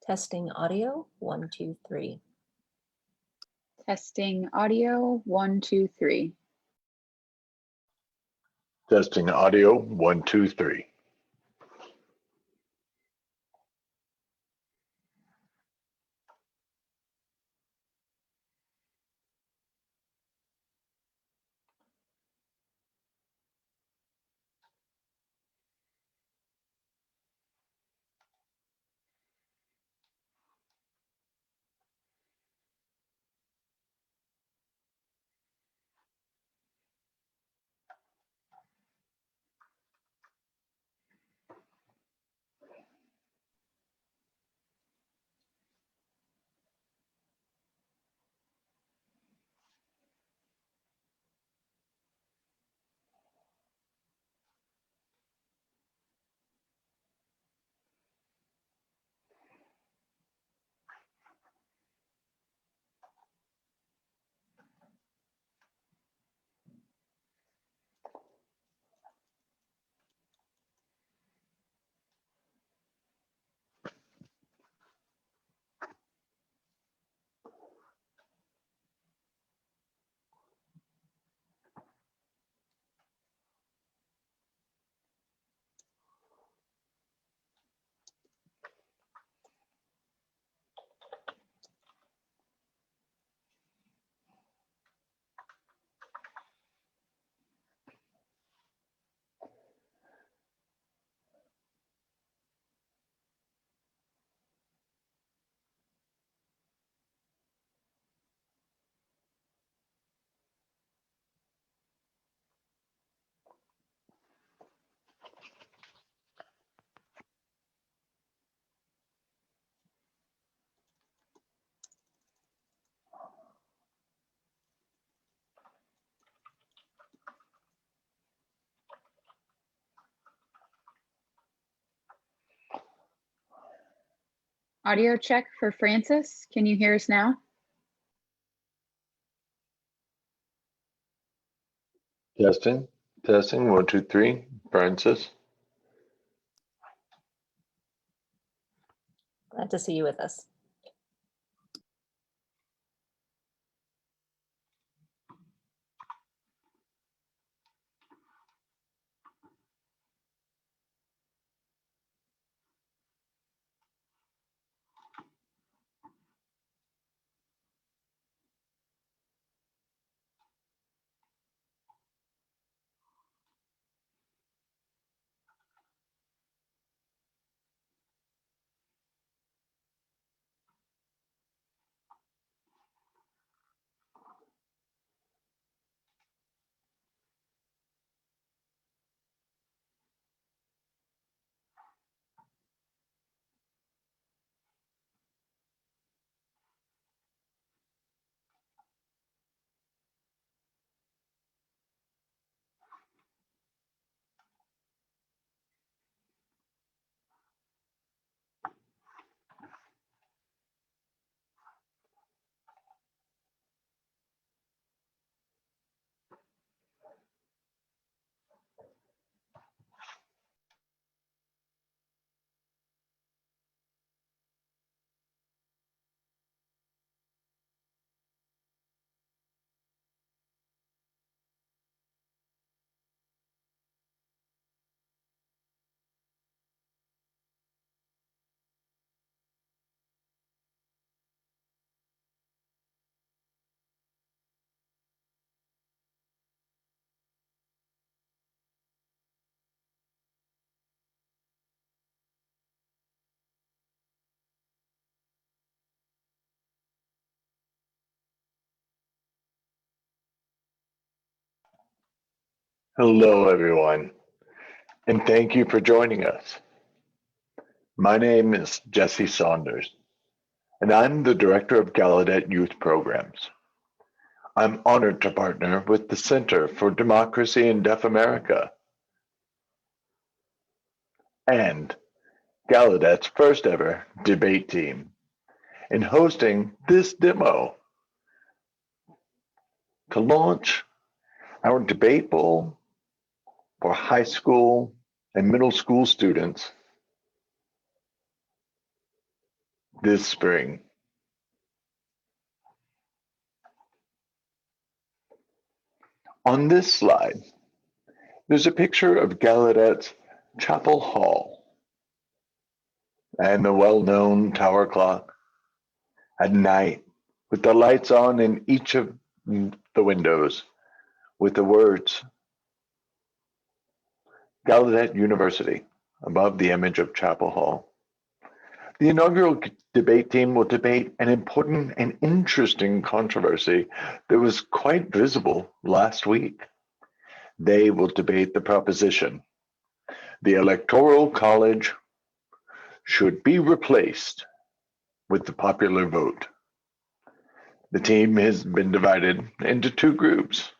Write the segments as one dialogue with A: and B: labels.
A: Testing audio, 1, 2, 3.
B: Testing audio, 1, 2, 3.
C: Testing audio, 1, 2, 3.
B: Audio check for Francis. Can you hear us now?
C: Testing, 1, 2, 3. Francis.
A: Glad to see you with us.
C: Hello, everyone, and thank you for joining us. My name is Jesse Saunders, and I'm the Director of Gallaudet Youth Programs. I'm honored to partner with the Center for Democracy in Deaf America and Gallaudet's first ever debate team in hosting this demo to launch our debate bowl for high school and middle school students this spring. On this slide, there's a picture of Gallaudet's Chapel Hall and the well-known tower clock at night with the lights on in each of the windows with the words Gallaudet University above the image of Chapel Hall. The inaugural debate team will debate an important and interesting controversy that was quite visible last week. They will debate the proposition the Electoral College should be replaced with the popular vote. The team has been divided into two groups,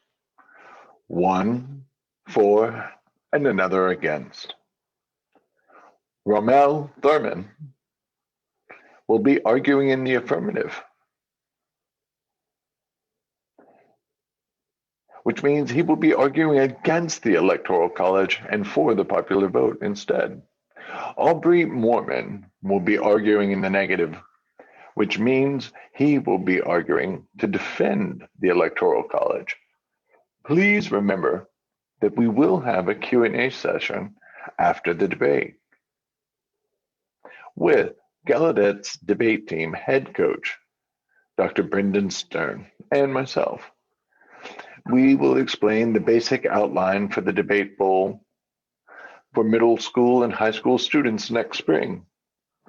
C: one for and another against. Rommel Thurman will be arguing in the affirmative, which means he will be arguing against the Electoral College and for the popular vote instead. Aubrey Moorman will be arguing in the negative, which means he will be arguing to defend the Electoral College. Please remember that we will have a Q&A session after the debate with Gallaudet's debate team head coach, Dr. Brendan Stern, and myself. We will explain the basic outline for the debate bowl for middle school and high school students next spring,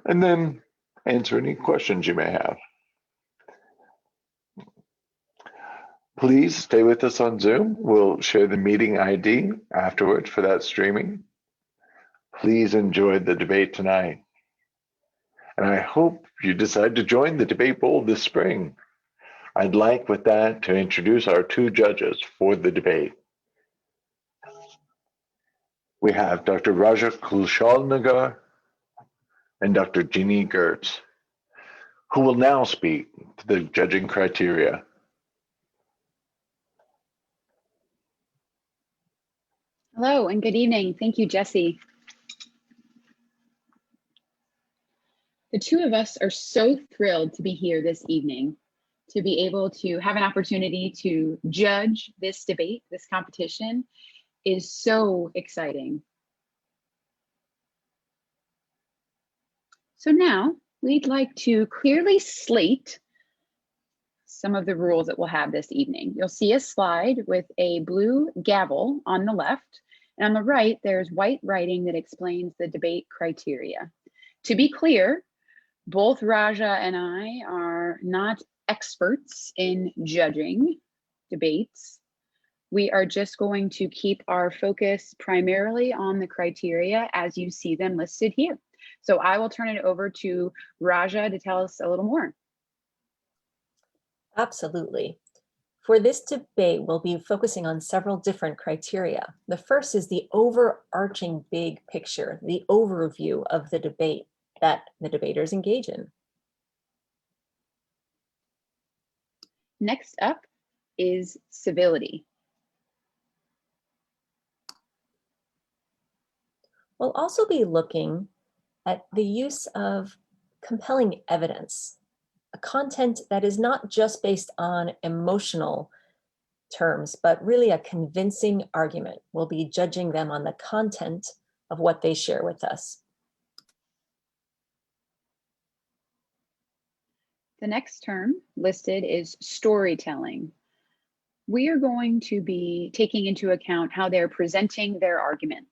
C: and then answer any questions you may have. Please stay with us on Zoom. We'll share the meeting ID afterwards for that streaming. Please enjoy the debate tonight. And I hope you decide to join the debate bowl this spring. I'd like with that to introduce our two judges for the debate. We have Dr. Raja Kulshalnagar and Dr. Jeannie Gertz, who will now speak to the judging criteria.
B: Hello and good evening. Thank you, Jesse. The two of us are so thrilled to be here this evening, to be able to have an opportunity to judge this debate, this competition is so exciting. So now we'd like to clearly slate some of the rules that we'll have this evening. You'll see a slide with a blue gavel on the left, and on the right, there's white writing that explains the debate criteria. To be clear, both Raja and I are not experts in judging debates. We are just going to keep our focus primarily on the criteria as you see them listed here. So I will turn it over to Raja to tell us a little more.
A: Absolutely. For this debate, we'll be focusing on several different criteria. The first is the overarching big picture, the overview of the debate that the debaters engage in.
B: Next up is civility.
A: We'll also be looking at the use of compelling evidence, a content that is not just based on emotional terms, but really a convincing argument. We'll be judging them on the content of what they share with us.
B: The next term listed is storytelling. We are going to be taking into account how they're presenting their argument.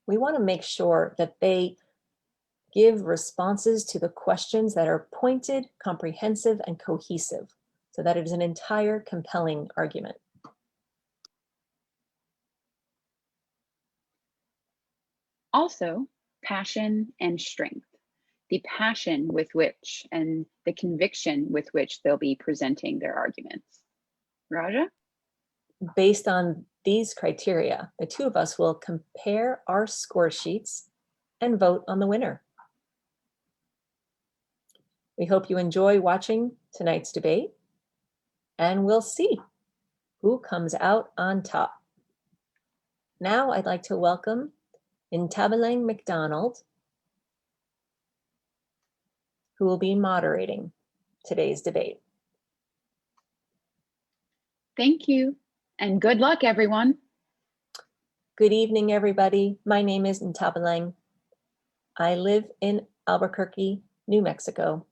A: We want to make sure that they give responses to the questions that are pointed, comprehensive, and cohesive, so that it is an entire compelling argument.
B: Also, passion and strength. The passion with which and the conviction with which they'll be presenting their arguments. Raja?
A: Based on these criteria, the two of us will compare our score sheets and vote on the winner. We hope you enjoy watching tonight's debate, and we'll see who comes out on top. Now I'd like to welcome Intabilene Mcdonald who will be moderating today's debate.
B: Thank you, and good luck, everyone.
A: Good evening, everybody. My name is Intabilene. I live in Albuquerque, New Mexico.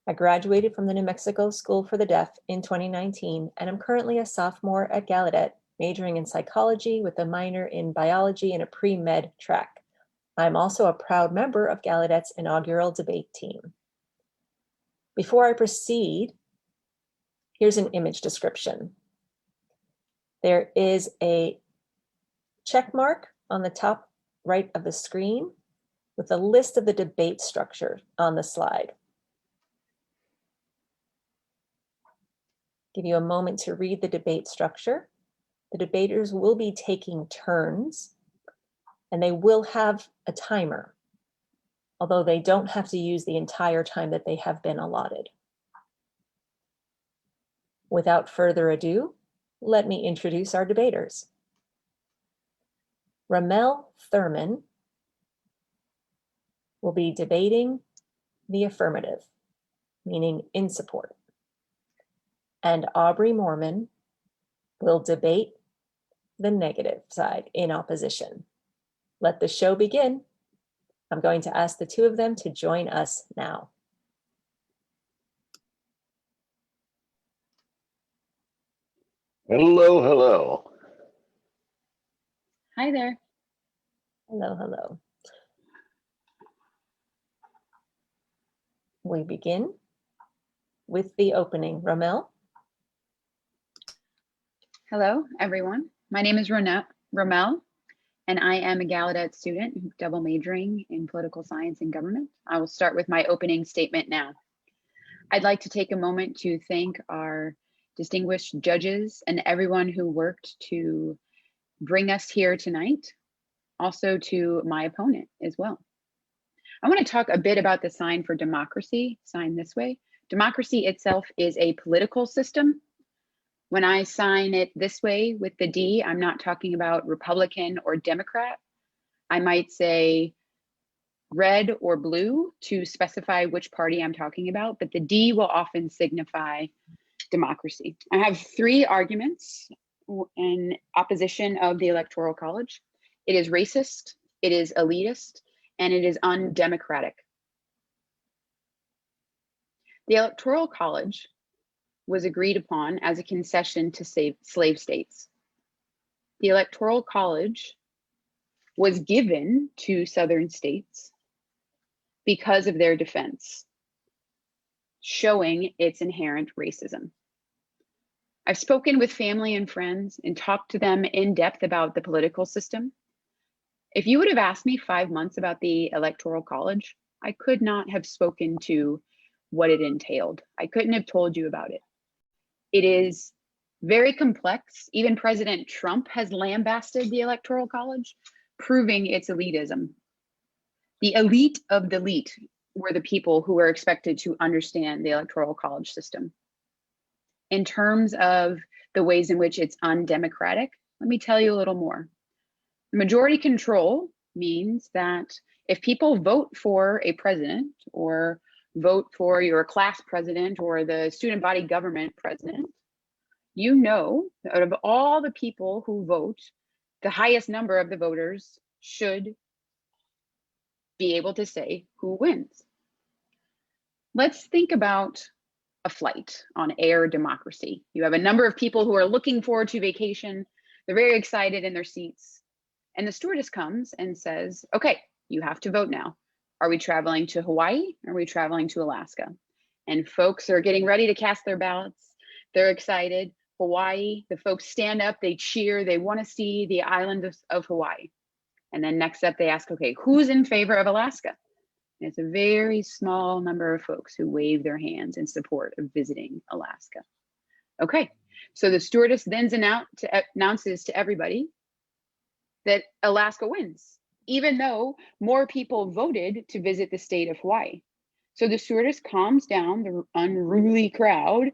A: I graduated from the New Mexico School for the Deaf in 2019, and I'm currently a sophomore at Gallaudet, majoring in psychology with a minor in biology and a pre-med track. I'm also a proud member of Gallaudet's inaugural debate team. Before I proceed, here's an image description. There is a check mark on the top right of the screen with a list of the debate structure on the slide. Give you a moment to read the debate structure. The debaters will be taking turns, and they will have a timer, although they don't have to use the entire time that they have been allotted. Without further ado, let me introduce our debaters. Ramel Thurman will be debating the affirmative, meaning in support. And Aubrey Mormon will debate the negative side, in opposition. Let the show begin. I'm going to ask the two of them to join us now.
C: Hello, hello.
B: Hi there.
A: Hello, hello. We begin with the opening. Ramel?
B: Hello, everyone. My name is Ramel, and I am a Gallaudet student double majoring in political science and government. I will start with my opening statement now. I'd like to take a moment to thank our distinguished judges and everyone who worked to bring us here tonight, also to my opponent as well. I want to talk a bit about the sign for democracy, sign this way. Democracy itself is a political system. When I sign it this way with the D, I'm not talking about Republican or Democrat. I might say red or blue to specify which party I'm talking about, but the D will often signify democracy. I have three arguments in opposition of the Electoral College. It is racist, it is elitist, and it is undemocratic. The Electoral College was agreed upon as a concession to slave states. The Electoral College was given to Southern states because of their defense, showing its inherent racism. I've spoken with family and friends and talked to them in depth about the political system. If you would have asked me 5 months about the Electoral College, I could not have spoken to what it entailed. I couldn't have told you about it. It is very complex. Even President Trump has lambasted the Electoral College, proving its elitism. The elite of the elite were the people who were expected to understand the Electoral College system. In terms of the ways in which it's undemocratic, let me tell you a little more. Majority control means that if people vote for a president or vote for your class president or the student body government president, you know that out of all the people who vote, the highest number of the voters should be able to say who wins. Let's think about a flight on air democracy. You have a number of people who are looking forward to vacation. They're very excited in their seats. And the stewardess comes and says, okay, you have to vote now. Are we traveling to Hawaii? Or are we traveling to Alaska? And folks are getting ready to cast their ballots. They're excited. Hawaii, the folks stand up, they cheer, they want to see the island of Hawaii. And then next up, they ask, okay, who's in favor of Alaska? And it's a very small number of folks who wave their hands in support of visiting Alaska. Okay, so the stewardess then announces to everybody that Alaska wins, even though more people voted to visit the state of Hawaii. So the stewardess calms down the unruly crowd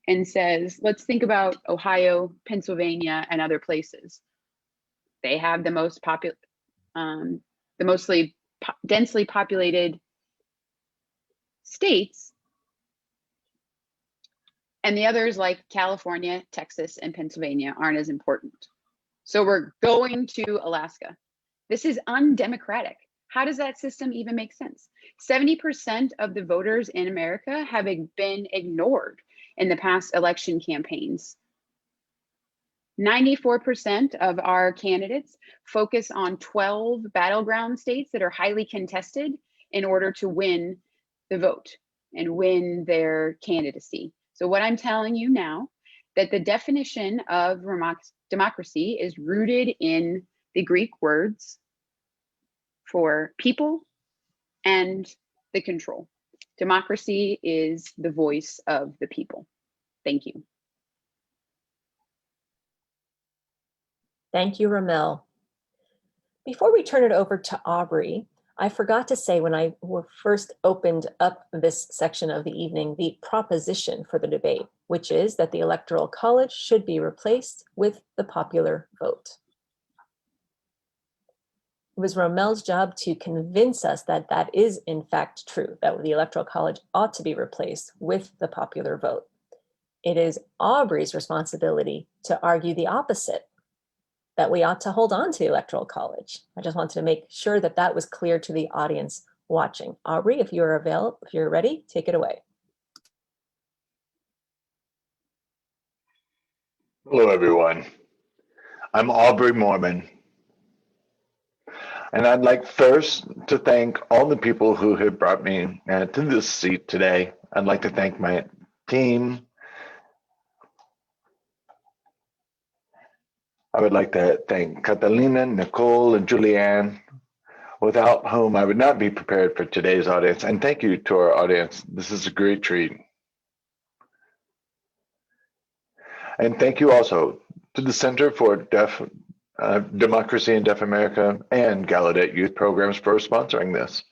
B: and says, let's think about Ohio, Pennsylvania, and other places. They have the mostly densely populated states, and the others like California, Texas, and Pennsylvania aren't as important. So we're going to Alaska. This is undemocratic. How does that system even make sense? 70% of the voters in America have been ignored in the past election campaigns. 94% of our candidates focus on 12 battleground states that are highly contested in order to win the vote and win their candidacy. So what I'm telling you now, that the definition of democracy is rooted in the Greek words for people and the control. Democracy is the voice of the people. Thank you.
A: Thank you, Ramel. Before we turn it over to Aubrey, I forgot to say when I first opened up this section of the evening, the proposition for the debate, which is that the Electoral College should be replaced with the popular vote. It was Ramel's job to convince us that that is in fact true, that the Electoral College ought to be replaced with the popular vote. It is Aubrey's responsibility to argue the opposite, that we ought to hold on to the Electoral College. I just wanted to make sure that that was clear to the audience watching. Aubrey, if you're available, if you're ready, take it away.
C: Hello, everyone. I'm Aubrey Mormon. And I'd like first to thank all the people who have brought me to this seat today. I'd like to thank my team. I would like to thank Catalina, Nicole, and Julianne, without whom I would not be prepared for today's audience. And thank you to our audience. This is a great treat. And thank you also to the Center for Democracy in Deaf America and Gallaudet Youth Programs for sponsoring this.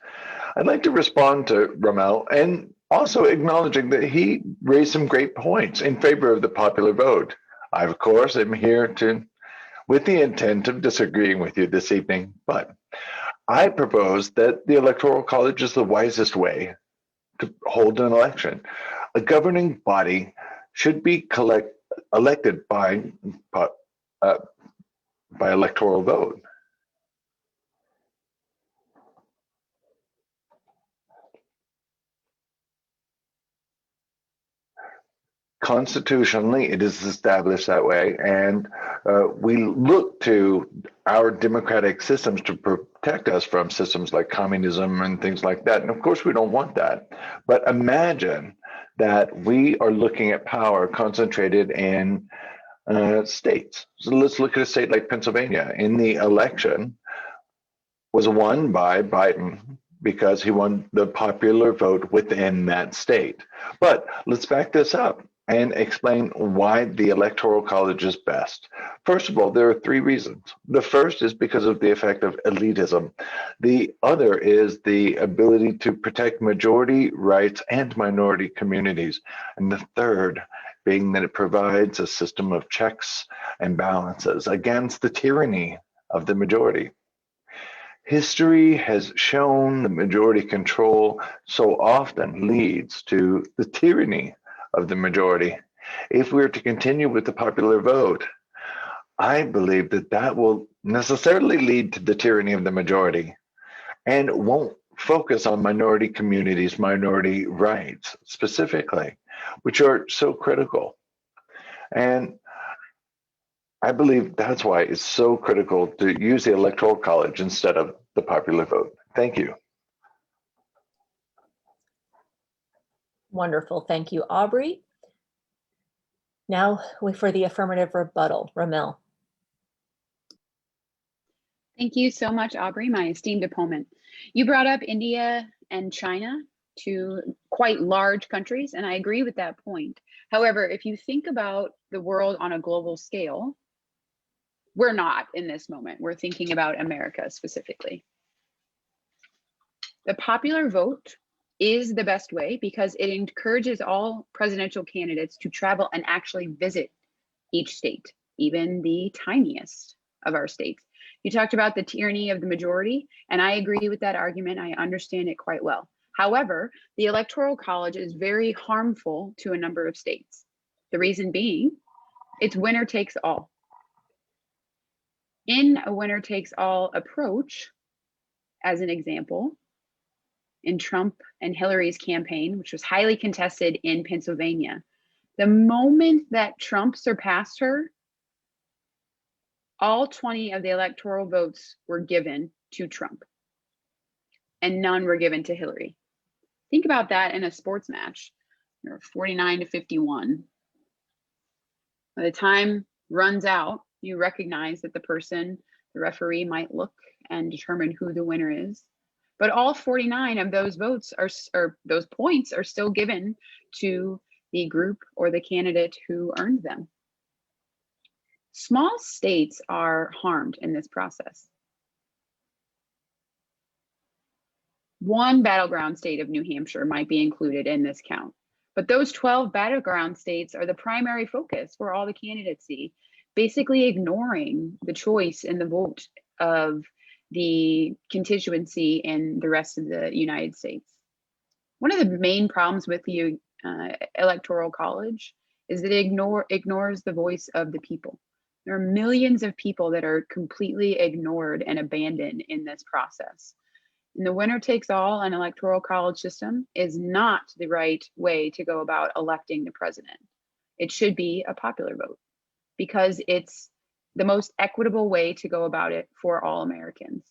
C: I'd like to respond to Ramel and also acknowledging that he raised some great points in favor of the popular vote. I, of course, am here with the intent of disagreeing with you this evening, but I propose that the Electoral College is the wisest way to hold an election. A governing body should be elected by electoral vote. Constitutionally, it is established that way, and we look to our democratic systems to protect us from systems like communism and things like that. And of course, we don't want that. But imagine that we are looking at power concentrated in states. So let's look at a state like Pennsylvania. In the election, was won by Biden because he won the popular vote within that state. But let's back this up and explain why the Electoral College is best. First of all, there are three reasons. The first is because of the effect of elitism. The other is the ability to protect majority rights and minority communities. And the third being that it provides a system of checks and balances against the tyranny of the majority. History has shown the majority control so often leads to the tyranny of the majority. If we are to continue with the popular vote, I believe that that will necessarily lead to the tyranny of the majority and won't focus on minority communities, minority rights specifically, which are so critical. And I believe that's why it's so critical to use the Electoral College instead of the popular vote. Thank you.
A: Wonderful. Thank you, Aubrey. Now for the affirmative rebuttal, Ramel.
B: Thank you so much, Aubrey, my esteemed opponent. You brought up India and China, two quite large countries, and I agree with that point. However, if you think about the world on a global scale, we're not in this moment. We're thinking about America specifically. The popular vote is the best way because it encourages all presidential candidates to travel and actually visit each state, even the tiniest of our states. You talked about the tyranny of the majority, and I agree with that argument. I understand it quite well. However, the Electoral College is very harmful to a number of states. The reason being, it's winner takes all. In a winner takes all approach, as an example, in Trump and Hillary's campaign, which was highly contested in Pennsylvania, the moment that Trump surpassed her, all 20 of the electoral votes were given to Trump and none were given to Hillary. Think about that in a sports match. You're 49 to 51. By the time runs out, you recognize that the referee might look and determine who the winner is. But all 49 of those votes or those points are still given to the group or the candidate who earned them. Small states are harmed in this process. One battleground state of New Hampshire might be included in this count, but those 12 battleground states are the primary focus for all the candidacy, basically ignoring the choice in the vote of the constituency in the rest of the United States. One of the main problems with the Electoral College is that it ignores the voice of the people. There are millions of people that are completely ignored and abandoned in this process. And the winner takes all an Electoral College system is not the right way to go about electing the president. It should be a popular vote because it's the most equitable way to go about it for all Americans.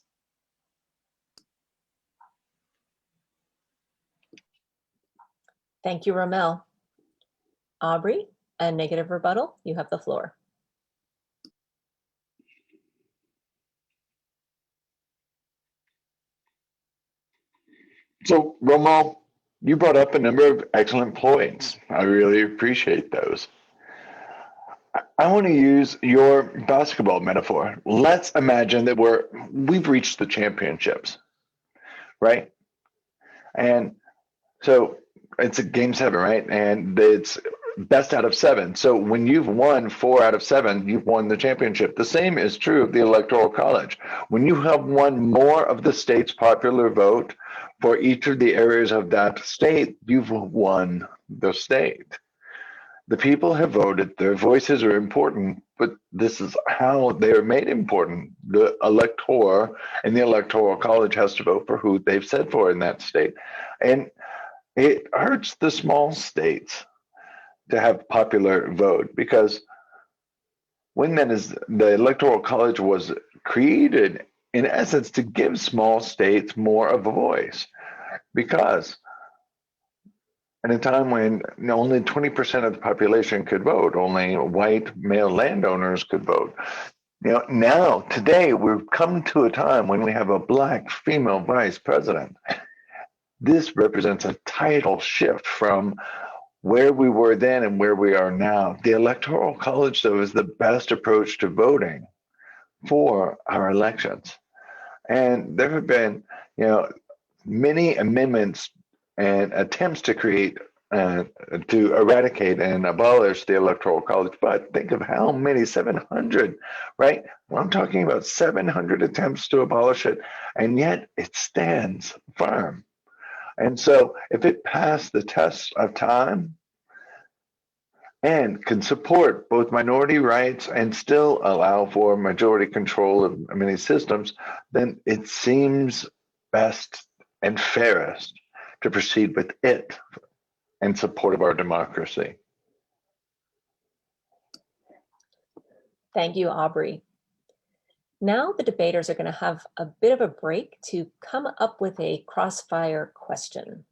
A: Thank you, Ramel. Aubrey, a negative rebuttal, you have the floor.
C: So, Romo, you brought up a number of excellent points. I really appreciate those. I want to use your basketball metaphor. Let's imagine that we've reached the championships, right? And so it's a game 7, right? And it's best out of 7. So when you've won 4 out of 7, you've won the championship. The same is true of the Electoral College. When you have won more of the state's popular vote for each of the areas of that state, you've won the state. The people have voted, their voices are important, but this is how they are made important. The elector and the Electoral College has to vote for who they've said for in that state. And it hurts the small states to have popular vote because when the Electoral College was created, in essence, to give small states more of a voice. Because at a time when only 20% of the population could vote, only white male landowners could vote. Now, today, we've come to a time when we have a black female vice president. This represents a tidal shift from where we were then and where we are now. The Electoral College, though, is the best approach to voting for our elections. And there have been, many amendments and attempts to create, to eradicate and abolish the Electoral College. But think of how many, 700, right? Well, I'm talking about 700 attempts to abolish it, and yet it stands firm. And so if it passed the test of time and can support both minority rights and still allow for majority control of many systems, then it seems best and fairest to proceed with it in support of our democracy.
A: Thank you, Aubrey. Now the debaters are going to have a bit of a break to come up with a crossfire question.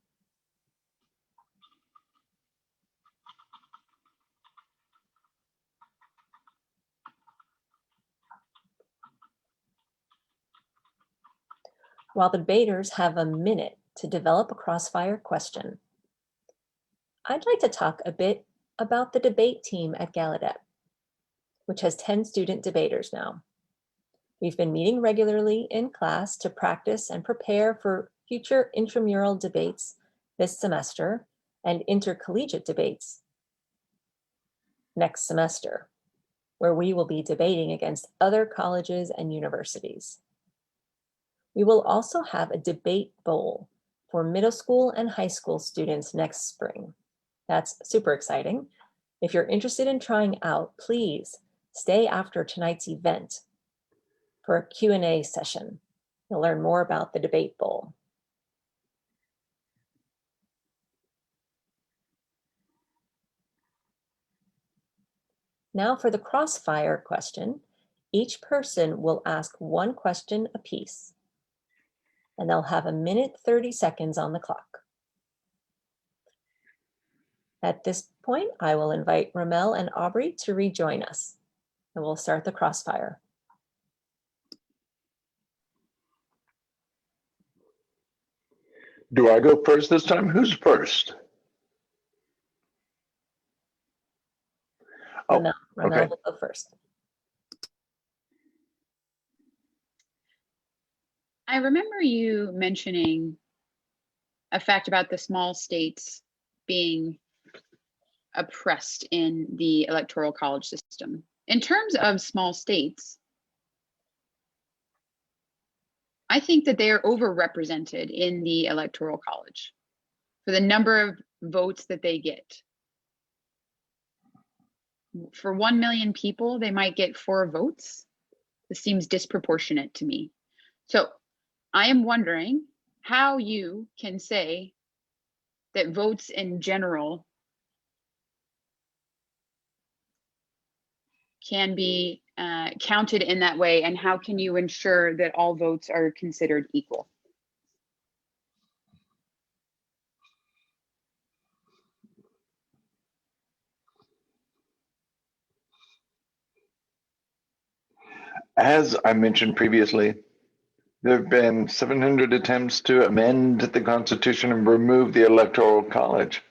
A: While the debaters have a minute to develop a crossfire question, I'd like to talk a bit about the debate team at Gallaudet, which has 10 student debaters now. We've been meeting regularly in class to practice and prepare for future intramural debates this semester and intercollegiate debates next semester, where we will be debating against other colleges and universities. We will also have a debate bowl for middle school and high school students next spring. That's super exciting. If you're interested in trying out, please stay after tonight's event for a Q&A session. You'll learn more about the debate bowl. Now for the crossfire question. Each person will ask one question apiece, and they'll have 1:30 on the clock. At this point, I will invite Ramel and Aubrey to rejoin us, and we'll start the crossfire.
C: Do I go first this time? Who's first? Oh,
A: Ramel
C: okay.
A: will go first.
B: I remember you mentioning a fact about the small states being oppressed in the Electoral College system. In terms of small states, I think that they are overrepresented in the Electoral College for the number of votes that they get. For 1 million people, they might get 4 votes. This seems disproportionate to me. So I am wondering how you can say that votes in general can be counted in that way, and how can you ensure that all votes are considered equal?
C: As I mentioned previously, there have been 700 attempts to amend the Constitution and remove the Electoral College.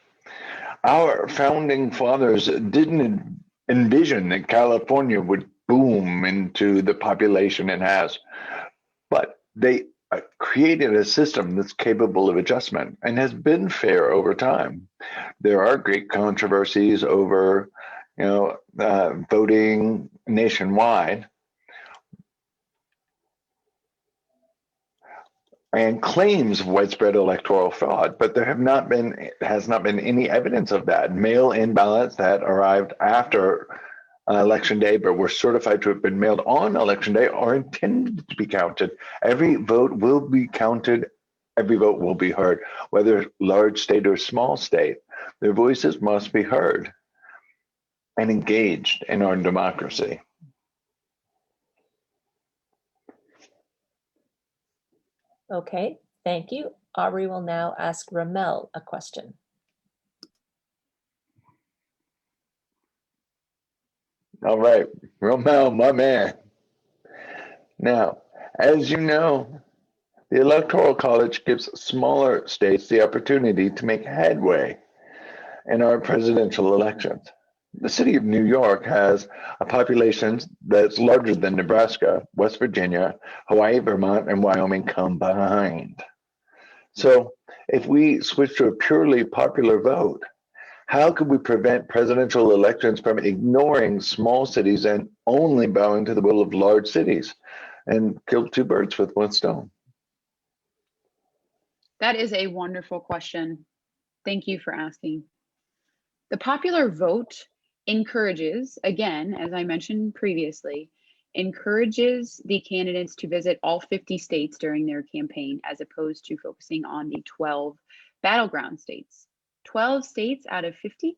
C: Our founding fathers didn't envision that California would boom into the population it has, but they created a system that's capable of adjustment and has been fair over time. There are great controversies over, voting nationwide, and claims of widespread electoral fraud, but there has not been any evidence of that. Mail-in ballots that arrived after election day, but were certified to have been mailed on election day, are intended to be counted. Every vote will be counted. Every vote will be heard, whether large state or small state. Their voices must be heard and engaged in our democracy.
A: Okay, thank you. Aubrey will now ask Ramel a question.
C: All right, Romel, my man. Now, as you know, the Electoral College gives smaller states the opportunity to make headway in our presidential elections. The city of New York has a population that's larger than Nebraska, West Virginia, Hawaii, Vermont, and Wyoming combined. So if we switch to a purely popular vote, how could we prevent presidential elections from ignoring small cities and only bowing to the will of large cities and kill 2 birds with 1 stone?
B: That is a wonderful question. Thank you for asking. The popular vote encourages, again, as I mentioned previously, encourages the candidates to visit all 50 states during their campaign, as opposed to focusing on the 12 battleground states. 12 states out of 50?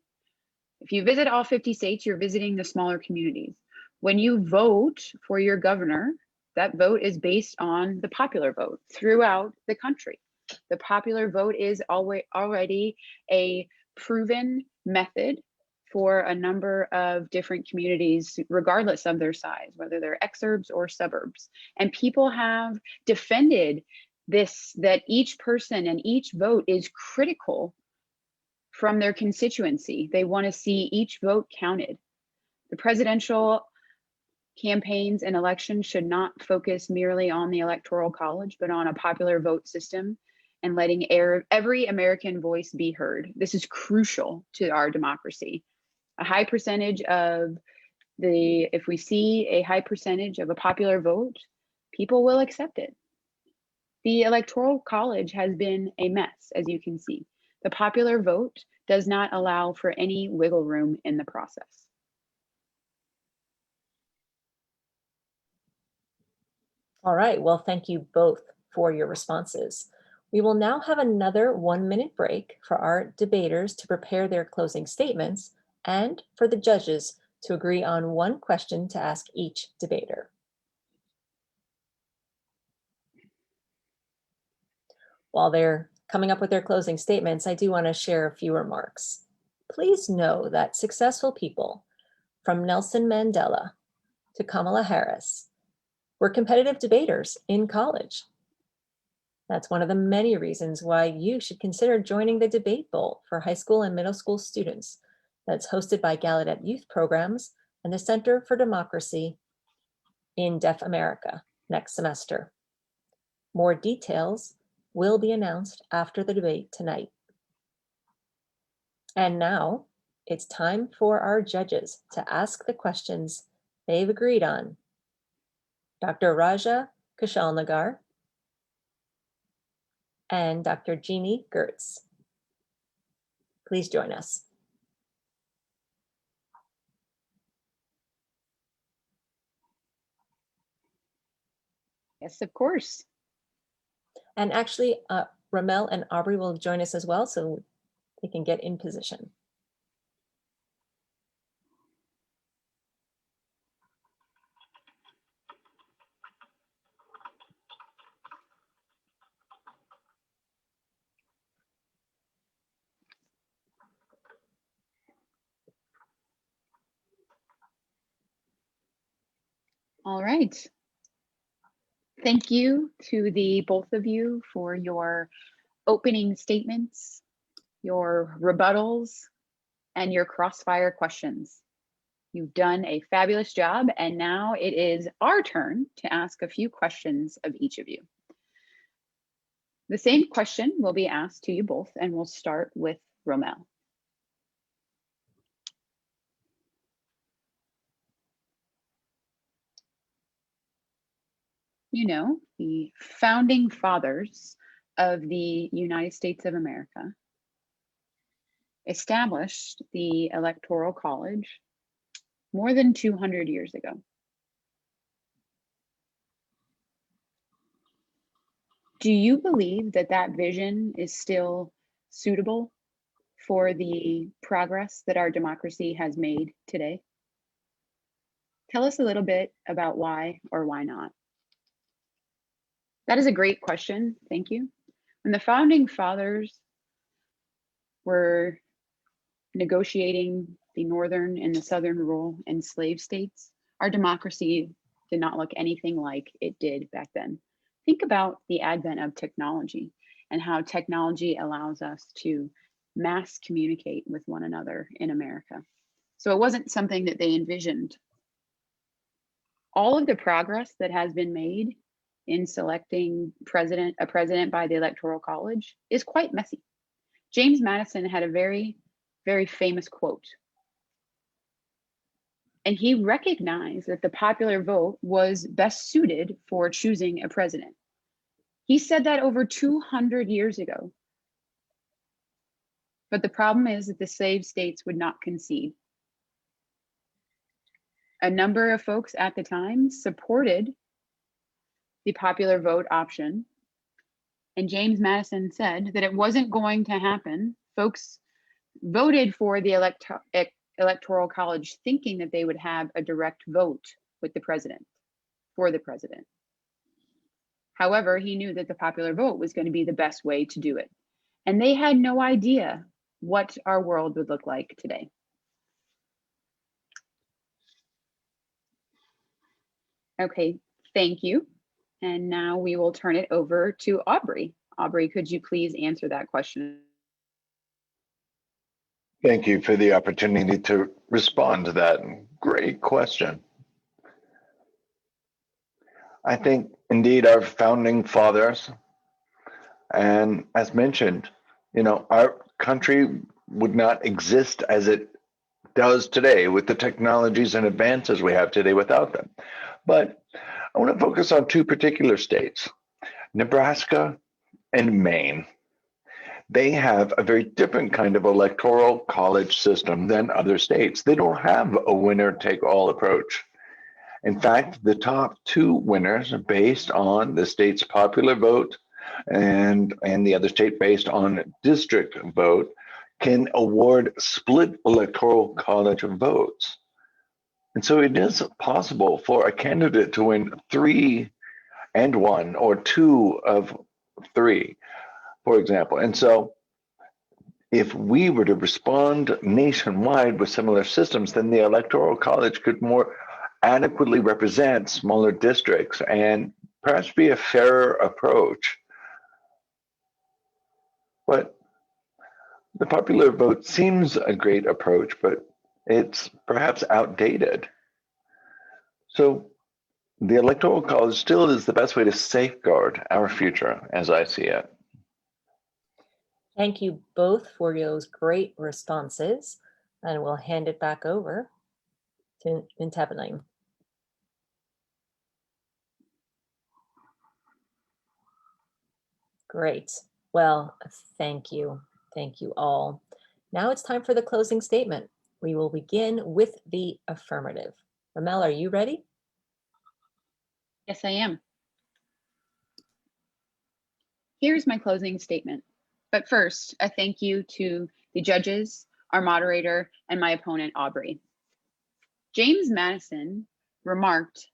B: If you visit all 50 states, you're visiting the smaller communities. When you vote for your governor, that vote is based on the popular vote throughout the country. The popular vote is already a proven method for a number of different communities, regardless of their size, whether they're exurbs or suburbs. And people have defended this, that each person and each vote is critical from their constituency. They want to see each vote counted. The presidential campaigns and elections should not focus merely on the Electoral College, but on a popular vote system and letting every American voice be heard. This is crucial to our democracy. A high percentage of if we see a high percentage of a popular vote, people will accept it. The Electoral College has been a mess, as you can see. The popular vote does not allow for any wiggle room in the process.
A: All right, well, thank you both for your responses. We will now have another 1-minute break for our debaters to prepare their closing statements and for the judges to agree on one question to ask each debater. While they're coming up with their closing statements, I do want to share a few remarks. Please know that successful people, from Nelson Mandela to Kamala Harris, were competitive debaters in college. That's one of the many reasons why you should consider joining the Debate Bowl for high school and middle school students that's hosted by Gallaudet Youth Programs and the Center for Democracy in Deaf America next semester. More details will be announced after the debate tonight. And now it's time for our judges to ask the questions they've agreed on. Dr. Raja Kushalnagar and Dr. Jeannie Gertz. Please join us.
B: Yes, of course.
A: And actually, Ramel and Aubrey will join us as well, so they can get in position.
B: All right. Thank you to the both of you for your opening statements, your rebuttals, and your crossfire questions. You've done a fabulous job, and now it is our turn to ask a few questions of each of you. The same question will be asked to you both, and we'll start with Romel. You know, the founding fathers of the United States of America established the Electoral College more than 200 years ago. Do you believe that that vision is still suitable for the progress that our democracy has made today? Tell us a little bit about why or why not. That is a great question. Thank you. When the founding fathers were negotiating the northern and the southern rural and slave states, our democracy did not look anything like it did back then. Think about the advent of technology and how technology allows us to mass communicate with one another in America. So it wasn't something that they envisioned. All of the progress that has been made in selecting a president by the Electoral College is quite messy. James Madison had a very, very famous quote. And he recognized that the popular vote was best suited for choosing a president. He said that over 200 years ago. But the problem is that the slave states would not concede. A number of folks at the time supported the popular vote option. And James Madison said that it wasn't going to happen. Folks voted for the Electoral College thinking that they would have a direct vote with the president, for the president. However, he knew that the popular vote was going to be the best way to do it. And they had no idea what our world would look like today. Okay, thank you. And now we will turn it over to Aubrey. Aubrey, could you please answer that question?
C: Thank you for the opportunity to respond to that great question. I think indeed our founding fathers, and as mentioned, our country would not exist as it does today with the technologies and advances we have today without them. But I want to focus on two particular states. Nebraska and Maine, they have a very different kind of electoral college system than other states. They don't have a winner-take-all approach. In fact, the top two winners are based on the state's popular vote and the other state based on district vote can award split electoral college votes. And so it is possible for a candidate to win 3-1 or 2 of 3, for example. And so if we were to respond nationwide with similar systems, then the Electoral College could more adequately represent smaller districts and perhaps be a fairer approach. But the popular vote seems a great approach, but it's perhaps outdated. So the Electoral College still is the best way to safeguard our future, as I see it.
A: Thank you both for those great responses, and we'll hand it back over to Intabilene. Great. Well, thank you. Thank you all. Now it's time for the closing statement. We will begin with the affirmative. Ramel, are you ready?
B: Yes, I am. Here's my closing statement. But first, a thank you to the judges, our moderator, and my opponent, Aubrey. James Madison remarked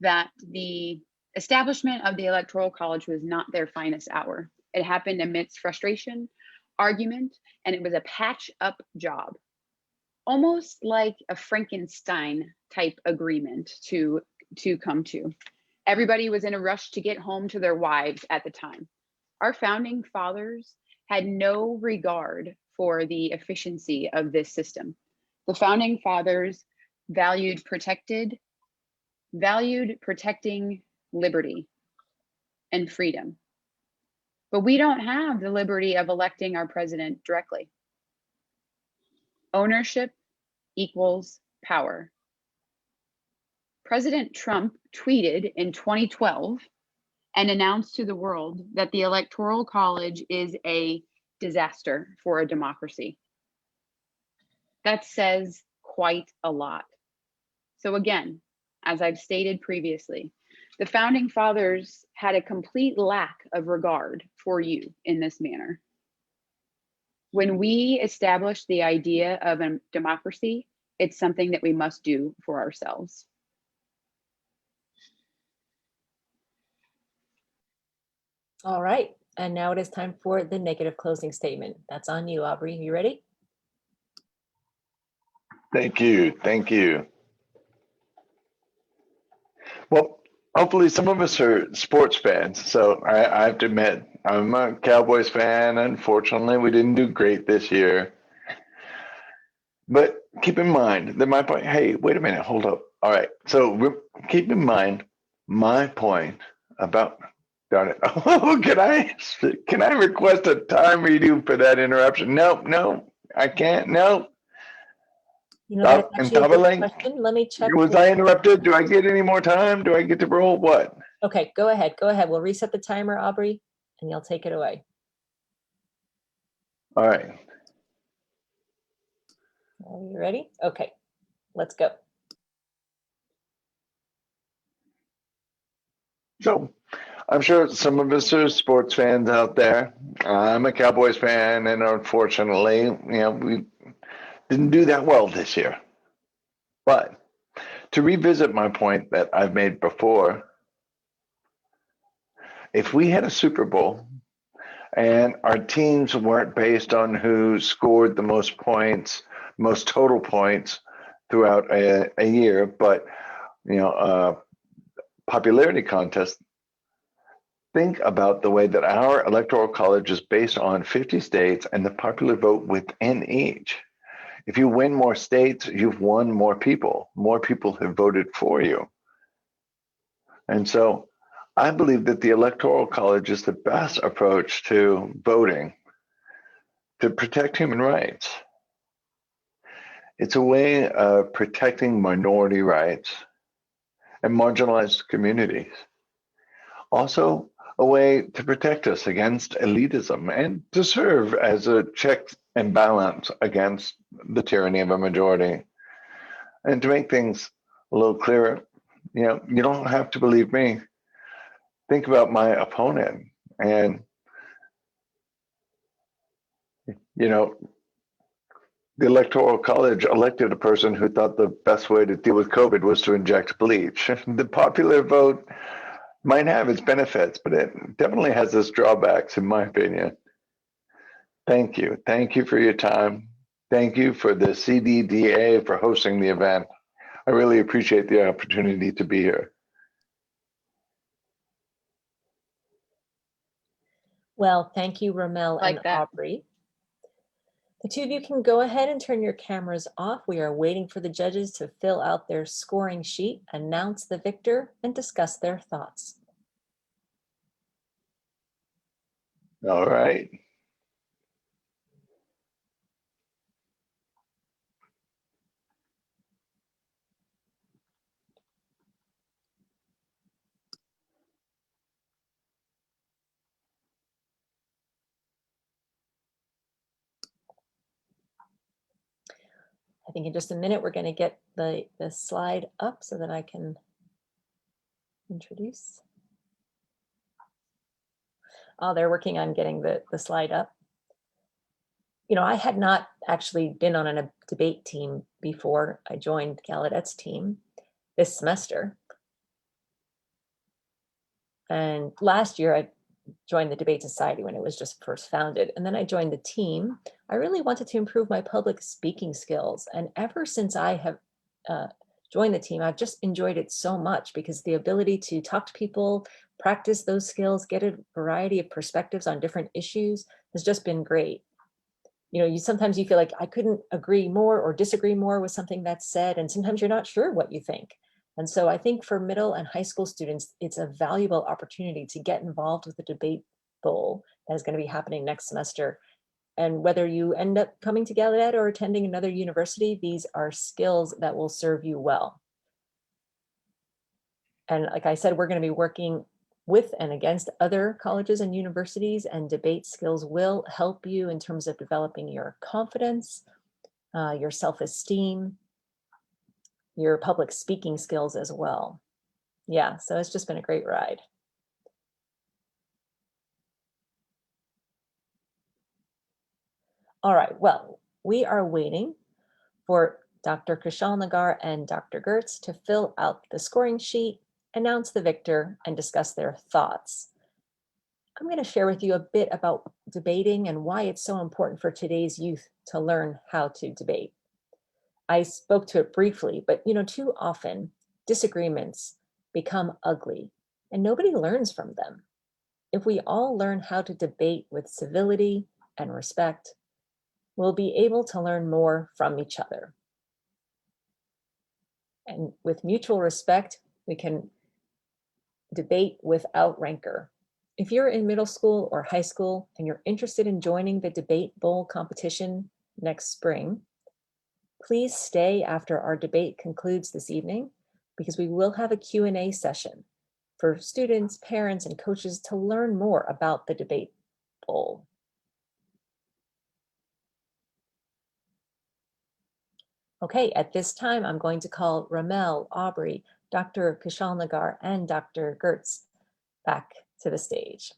B: that the establishment of the Electoral College was not their finest hour. It happened amidst frustration, argument, and it was a patch-up job, almost like a Frankenstein type agreement to come to. Everybody was in a rush to get home to their wives at the time. Our founding fathers had no regard for the efficiency of this system. The founding fathers valued protecting liberty and freedom. But we don't have the liberty of electing our president directly. Ownership equals power. President Trump tweeted in 2012 and announced to the world that the Electoral College is a disaster for a democracy. That says quite a lot. So again, as I've stated previously, the founding fathers had a complete lack of regard for you in this manner. When we establish the idea of a democracy, it's something that we must do for ourselves.
A: All right, and now it is time for the negative closing statement. That's on you, Aubrey. You ready?
C: Thank you. Thank you. Well, hopefully some of us are sports fans. So I have to admit, I'm a Cowboys fan. Unfortunately, we didn't do great this year. But keep in mind that my point, hey, wait a minute, hold up. All right. So keep in mind my point about, darn it. Oh, can I request a time redo for that interruption? No, I can't. No.
A: You know, that's actually a good
C: Intabilene,
A: question. Let me check.
C: was I interrupted? Do I get any more time? Do I get to roll? What?
A: Okay, go ahead. Go ahead. We'll reset the timer, Aubrey, and you'll take it away.
C: All right.
A: Are you ready? Okay, let's go.
C: So I'm sure some of us are sports fans out there. I'm a Cowboys fan, and unfortunately, we didn't do that well this year. But to revisit my point that I've made before, if we had a Super Bowl and our teams weren't based on who scored the most points, most total points throughout a year, but popularity contest, think about the way that our Electoral College is based on 50 states and the popular vote within each. If you win more states, you've won more people. More people have voted for you. And so I believe that the Electoral College is the best approach to voting to protect human rights. It's a way of protecting minority rights and marginalized communities. Also, a way to protect us against elitism and to serve as a check and balance against the tyranny of a majority. And to make things a little clearer, you don't have to believe me. Think about my opponent. And, the Electoral College elected a person who thought the best way to deal with COVID was to inject bleach. The popular vote might have its benefits, but it definitely has its drawbacks, in my opinion. Thank you. Thank you for your time. Thank you for the CDDA for hosting the event. I really appreciate the opportunity to be here.
A: Well, thank you, Ramel and Aubrey. The two of you can go ahead and turn your cameras off. We are waiting for the judges to fill out their scoring sheet, announce the victor, and discuss their thoughts.
C: All right.
A: I think in just a minute, we're going to get the slide up so that I can introduce. Oh, they're working on getting the slide up. I had not actually been on a debate team before I joined Gallaudet's team this semester. And last year, I joined the Debate Society when it was just first founded. And then I joined the team. I really wanted to improve my public speaking skills. And ever since I have joined the team, I've just enjoyed it so much because the ability to talk to people, practice those skills, get a variety of perspectives on different issues has just been great. Sometimes you feel like I couldn't agree more or disagree more with something that's said. And sometimes you're not sure what you think. And so I think for middle and high school students, it's a valuable opportunity to get involved with the debate bowl that is going to be happening next semester. And whether you end up coming to Gallaudet or attending another university, these are skills that will serve you well. And like I said, we're going to be working with and against other colleges and universities, and debate skills will help you in terms of developing your confidence, your self-esteem, your public speaking skills as well. Yeah, so it's just been a great ride. All right, well, we are waiting for Dr. Kushal Nagar and Dr. Gertz to fill out the scoring sheet, announce the victor, and discuss their thoughts. I'm going to share with you a bit about debating and why it's so important for today's youth to learn how to debate. I spoke to it briefly, but too often disagreements become ugly and nobody learns from them. If we all learn how to debate with civility and respect, we'll be able to learn more from each other. And with mutual respect, we can debate without rancor. If you're in middle school or high school and you're interested in joining the debate bowl competition next spring, please stay after our debate concludes this evening because we will have a Q&A session for students, parents, and coaches to learn more about the debate bowl. Okay, at this time, I'm going to call Ramel, Aubrey, Dr. Kushal Nagar, and Dr. Gertz back to the stage.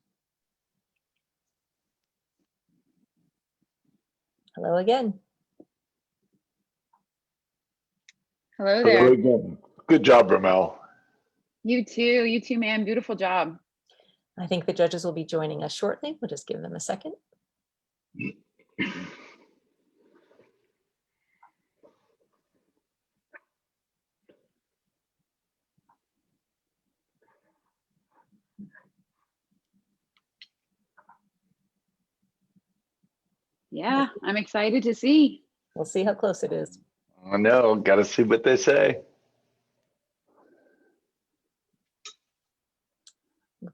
A: Hello again.
B: Hello there.
C: Hello again. Good job, Ramel.
B: You too, ma'am. Beautiful job.
A: I think the judges will be joining us shortly. We'll just give them a second.
B: Yeah, I'm excited to see.
A: We'll see how close it is.
C: I know, got to see what they say.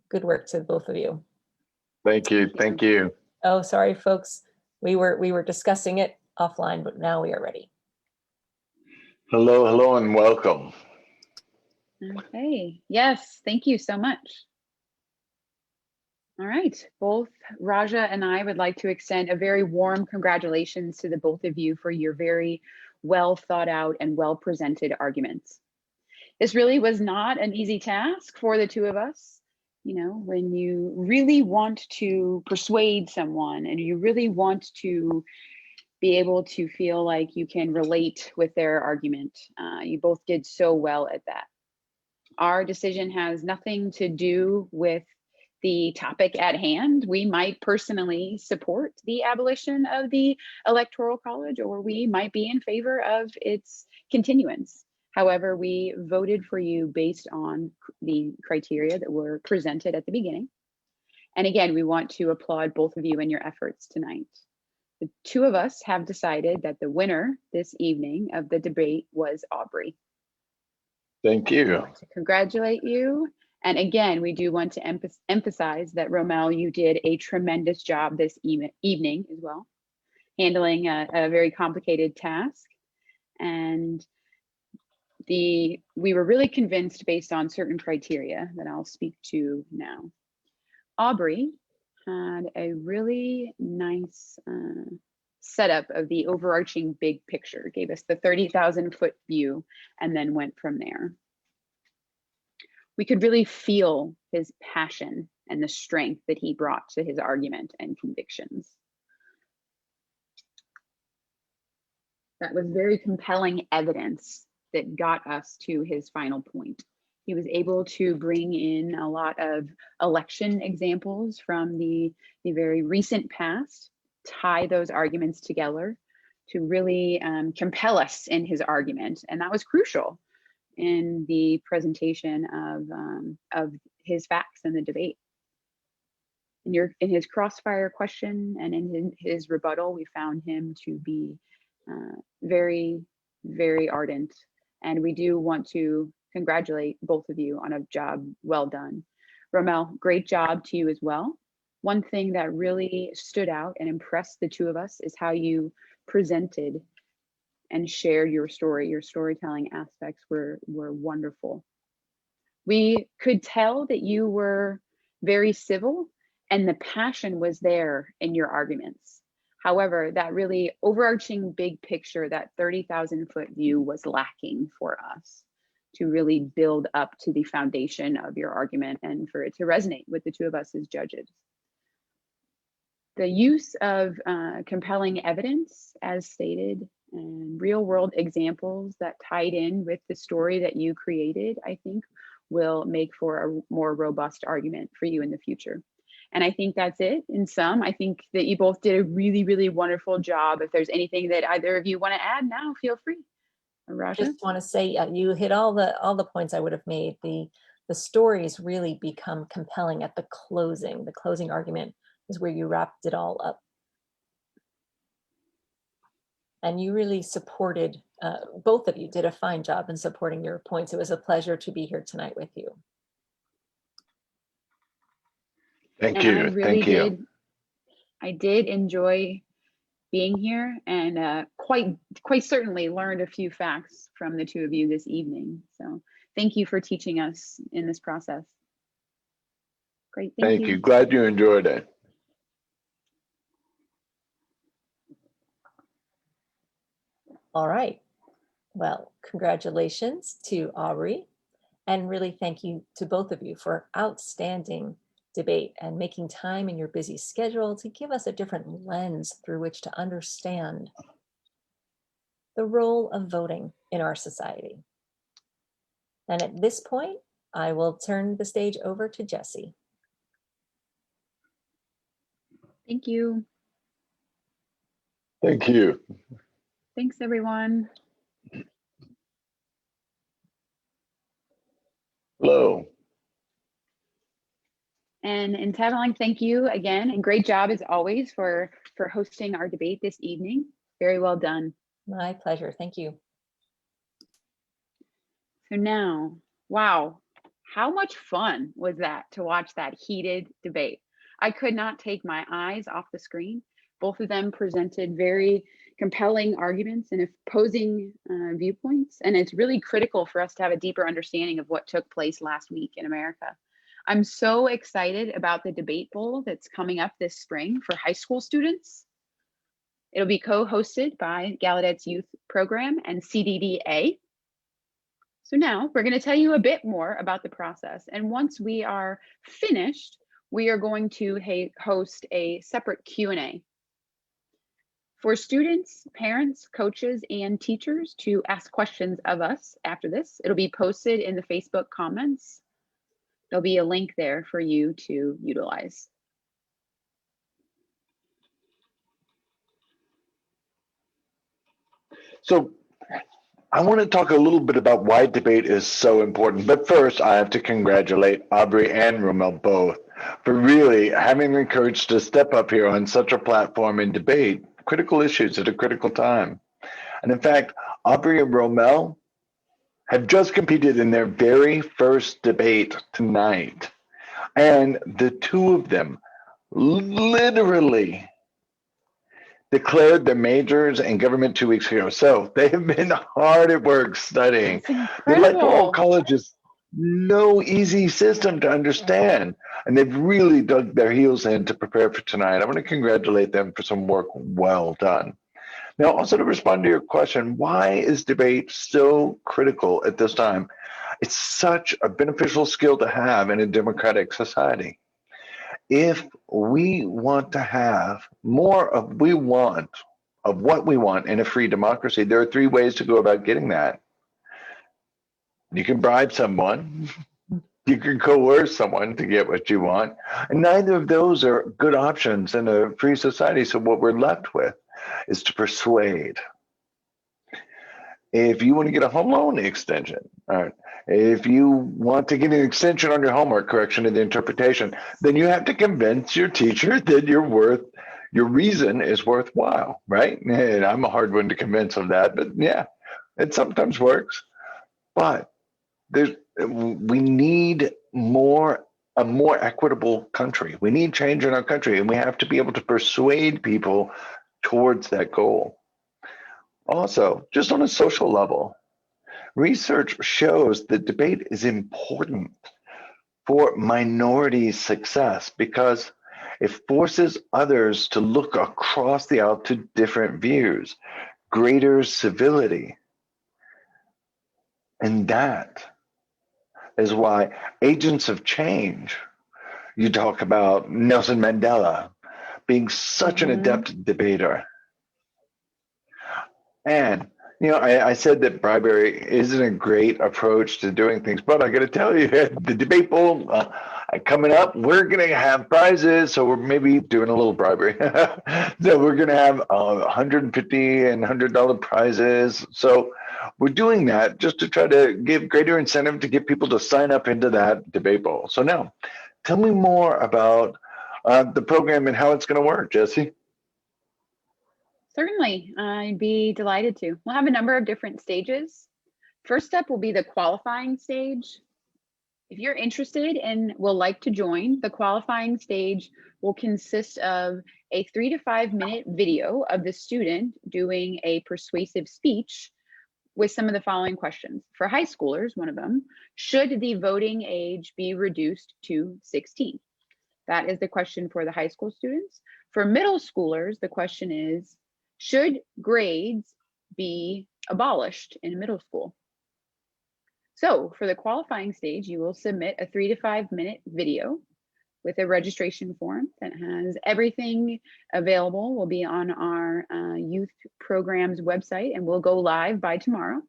A: Good work to both of you.
C: Thank you. Thank you.
A: Oh, sorry, folks. We were discussing it offline, but now we are ready.
C: Hello, hello, and welcome.
B: Okay. Yes, thank you so much. All right, both Raja and I would like to extend a very warm congratulations to the both of you for your very well thought out and well presented arguments. This really was not an easy task for the two of us. You know, when you really want to persuade someone and you really want to be able to feel like you can relate with their argument, you both did so well at that. Our decision has nothing to do with the topic at hand. We might personally support the abolition of the Electoral College, or we might be in favor of its continuance. However, we voted for you based on the criteria that were presented at the beginning. And again, we want to applaud both of you and your efforts tonight. The two of us have decided that the winner this evening of the debate was Aubrey.
C: Thank you.
B: Congratulate you. And again, we do want to emphasize that Romel, you did a tremendous job this evening as well, handling a very complicated task. And we were really convinced based on certain criteria that I'll speak to now. Aubrey had a really nice setup of the overarching big picture, gave us the 30,000 foot view, and then went from there. We could really feel his passion and the strength that he brought to his argument and convictions. That was very compelling evidence that got us to his final point. He was able to bring in a lot of election examples from the very recent past, tie those arguments together to really compel us in his argument. And that was crucial in the presentation of his facts in the debate. In his crossfire question and in his rebuttal, we found him to be very, very ardent. And we do want to congratulate both of you on a job well done. Romel, great job to you as well. One thing that really stood out and impressed the two of us is how you presented and shared your story. Your storytelling aspects were wonderful. We could tell that you were very civil and the passion was there in your arguments. However, that really overarching big picture, that 30,000 foot view was lacking for us to really build up to the foundation of your argument and for it to resonate with the two of us as judges. The use of compelling evidence, as stated, and real world examples that tied in with the story that you created, I think will make for a more robust argument for you in the future. And I think that's it in sum. I think that you both did a really, really wonderful job. If there's anything that either of you want to add now, feel free. Raja?
A: Just want to say you hit all the points I would have made. The stories really become compelling at the closing. The closing argument is where you wrapped it all up. And you really supported, both of you did a fine job in supporting your points. It was a pleasure to be here tonight with you.
C: Thank you. Thank you.
B: I did enjoy being here and quite certainly learned a few facts from the two of you this evening. So thank you for teaching us in this process. Great, thank you.
C: Glad you enjoyed it.
A: All right. Well, congratulations to Aubrey, and really thank you to both of you for outstanding debate and making time in your busy schedule to give us a different lens through which to understand the role of voting in our society. And at this point, I will turn the stage over to Jessie.
B: Thank you.
C: Thank you.
B: Thanks, everyone.
C: Hello.
B: And Intabilene, thank you again, and great job as always for hosting our debate this evening. Very well done.
A: My pleasure. Thank you.
B: So now, wow, how much fun was that to watch that heated debate? I could not take my eyes off the screen. Both of them presented very compelling arguments and opposing viewpoints, and it's really critical for us to have a deeper understanding of what took place last week in America. I'm so excited about the debate bowl that's coming up this spring for high school students. It'll be co-hosted by Gallaudet's youth program and CDDA. So now we're going to tell you a bit more about the process. And once we are finished, we are going to host a separate Q&A for students, parents, coaches, and teachers to ask questions of us after this. It'll be posted in the Facebook comments. There'll be a link there for you to utilize.
C: So I want to talk a little bit about why debate is so important. But first, I have to congratulate Aubrey and Rommel both for really having the courage to step up here on such a platform and debate critical issues at a critical time. And in fact, Aubrey and Rommel have just competed in their very first debate tonight. And the two of them literally declared their majors in government 2 weeks ago. So they have been hard at work studying. The Electoral College is no easy system to understand. And they've really dug their heels in to prepare for tonight. I want to congratulate them for some work well done. Now, also to respond to your question, why is debate so critical at this time? It's such a beneficial skill to have in a democratic society. If we want to have more of what we want in a free democracy, there are three ways to go about getting that. You can bribe someone, you can coerce someone to get what you want, and neither of those are good options in a free society. So what we're left with is to persuade. If you want to get a home loan extension, all right, if you want to get an extension on your homework correction and the interpretation, then you have to convince your teacher that your reason is worthwhile, right? And I'm a hard one to convince of that, but yeah, it sometimes works. But we need a more equitable country. We need change in our country, and we have to be able to persuade people towards that goal. Also, just on a social level, research shows that debate is important for minority success because it forces others to look across the aisle to different views, greater civility. And that is why agents of change, you talk about Nelson Mandela being such an adept debater. And I said that bribery isn't a great approach to doing things, but I got to tell you, the debate bowl coming up, we're going to have prizes. So we're maybe doing a little bribery. So we're going to have $150 and $100 prizes. So we're doing that just to try to give greater incentive to get people to sign up into that debate bowl. So now, tell me more about the program and how it's going to work, Jesse.
B: Certainly, I'd be delighted to. We'll have a number of different stages. First step will be the qualifying stage. If you're interested and will like to join, the qualifying stage will consist of a 3 to 5 minute video of the student doing a persuasive speech with some of the following questions. For high schoolers, one of them, should the voting age be reduced to 16? That is the question for the high school students. For middle schoolers, the question is, should grades be abolished in middle school? So for the qualifying stage, you will submit a 3 to 5 minute video with a registration form that has everything available. Will be on our youth programs website and will go live by tomorrow.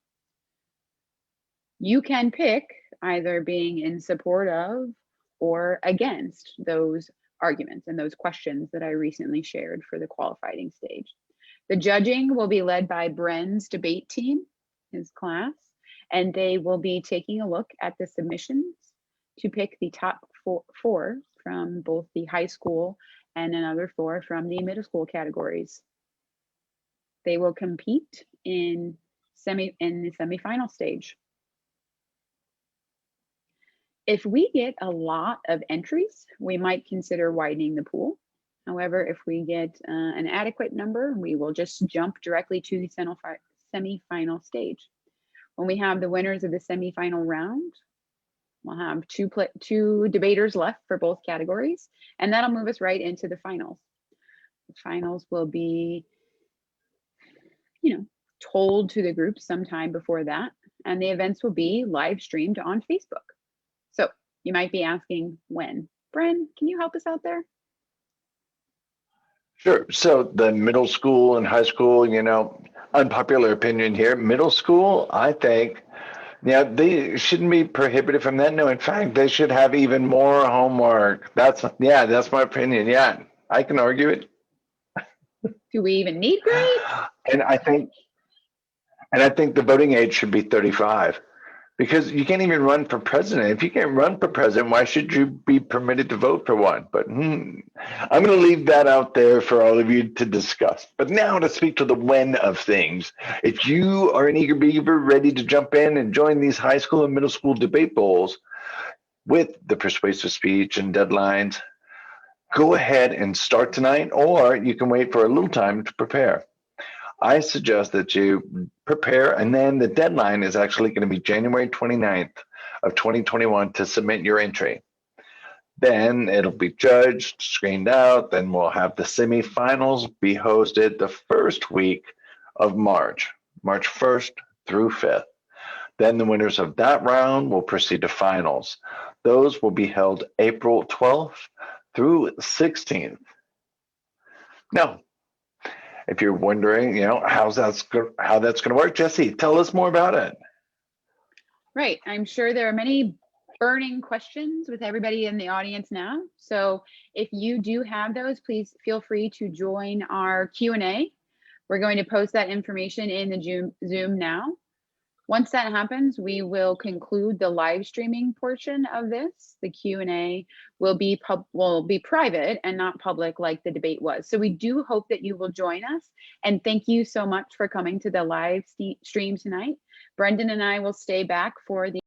B: You can pick either being in support of or against those arguments and those questions that I recently shared for the qualifying stage. The judging will be led by Bren's debate team, his class, and they will be taking a look at the submissions to pick the top four from both the high school and another 4 from the middle school categories. They will compete in the semifinal stage. If we get a lot of entries, we might consider widening the pool. However, if we get an adequate number, we will just jump directly to the semifinal stage. When we have the winners of the semifinal round, We'll have two debaters left for both categories, and that'll move us right into the finals. The finals will be, told to the group sometime before that, and the events will be live streamed on Facebook. So you might be asking when. Bren, can you help us out there?
C: Sure. So the middle school and high school, unpopular opinion here, middle school, I think, they shouldn't be prohibited from that. No, in fact, they should have even more homework. That's my opinion. Yeah, I can argue it.
B: Do we even need grades?
C: And I think the voting age should be 35, because you can't even run for president. If you can't run for president, why should you be permitted to vote for one? But I'm going to leave that out there for all of you to discuss. But now to speak to the when of things. If you are an eager beaver ready to jump in and join these high school and middle school debate bowls with the persuasive speech and deadlines, go ahead and start tonight, or you can wait for a little time to prepare. I suggest that you prepare, and then the deadline is actually going to be January 29th of 2021 to submit your entry. Then it'll be judged, screened out, then we'll have the semifinals be hosted the first week of March 1st through 5th. Then the winners of that round will proceed to finals. Those will be held April 12th through 16th. Now, if you're wondering, how that's going to work, Jesse, tell us more about it.
B: Right. I'm sure there are many burning questions with everybody in the audience now. So if you do have those, please feel free to join our Q&A. We're going to post that information in the Zoom now. Once that happens, we will conclude the live streaming portion of this. The Q&A will be private and not public like the debate was. So we do hope that you will join us. And thank you so much for coming to the live stream tonight. Brendan and I will stay back for the